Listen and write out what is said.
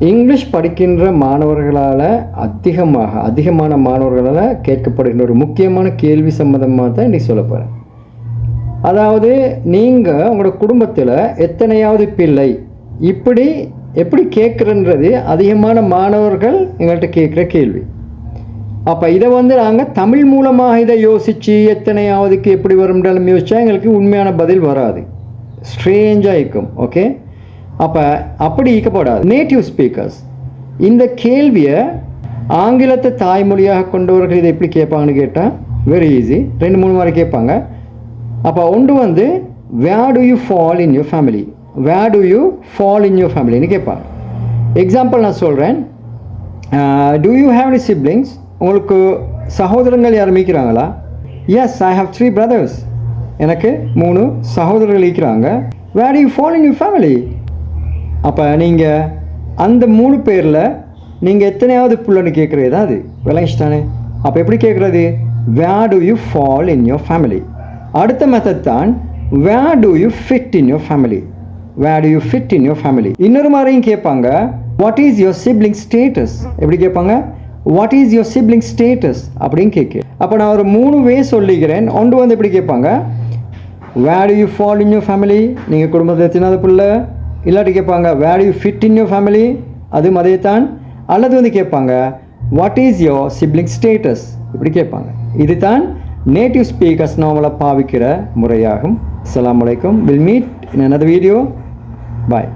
English படிக்கின்ற மாணவர்களால் அதிகமான மாணவர்களால் கேட்கப்படுகின்ற ஒரு முக்கியமான கேள்வி சம்மந்தமாக தான் இன்றைக்கி சொல்ல போகிறேன். அதாவது நீங்கள் உங்களோட குடும்பத்தில் எத்தனையாவது பிள்ளை இப்படி எப்படி கேட்குறன்றது அதிகமான மாணவர்கள் எங்கள்கிட்ட கேட்குற கேள்வி. அப்போ இதை நாங்கள் தமிழ் மூலமாக இதை யோசித்து எத்தனையாவதுக்கு எப்படி வரும்ன்றாலும் யோசித்தா எங்களுக்கு உண்மையான பதில் வராது, ஸ்ட்ரேஞ்சாக இருக்கும். ஓகே, அப்போ அப்படி இருக்கப்படாது. நேட்டிவ் ஸ்பீக்கர்ஸ் இந்த கேள்வியை ஆங்கிலத்தை தாய்மொழியாக கொண்டவர்கள் இதை எப்படி கேட்பாங்கன்னு கேட்டால் வெரி ஈஸி. 2-3 மாதிரி கேட்பாங்க. அப்போ ஒன்று where do you fall in your family, where do you fall in your ஃபேமிலின்னு கேட்பாங்க. எக்ஸாம்பிள் நான் சொல்கிறேன். Do you have any siblings, உங்களுக்கு சகோதரங்கள் யாரும் இருக்கிறாங்களா? எஸ், ஐ ஹவ் 3 brothers, எனக்கு 3 சகோதரர்கள் இருக்கிறாங்க. Where do you fall in your family. அப்போ நீங்கள் அந்த 3 பேரில் நீங்கள் எத்தனையாவது புள்ளன்னு கேட்குறது தான் அது விளங்கிச்சிட்டானே. அப்போ எப்படி கேட்குறது? Where do you fall in your family. அடுத்த மெத்தட் தான் where do you fit in your family, where do you fit in your family. இன்னொரு மாதிரியும் கேட்பாங்க, what is your sibling status. எப்படி கேட்பாங்க? What is your sibling status அப்படின்னு கேட்கு. அப்போ நான் ஒரு 3 வே சொல்லிக்கிறேன். ஒன்று எப்படி கேட்பாங்க, where do you fall in your family, நீங்கள் குடும்பத்தில் எத்தனாவது பிள்ளை. இல்லாட்டி கேட்பாங்க where you fit in your family, அதுவும் அதே தான். அல்லது கேட்பாங்க what is your sibling status, இப்படி கேட்பாங்க. இது தான் நேட்டிவ் ஸ்பீக்கர்ஸ் நார்மலாக பாவிக்கிற முறையாகும். அஸ்ஸலாமு அலைக்கும். Will meet in another video. Bye.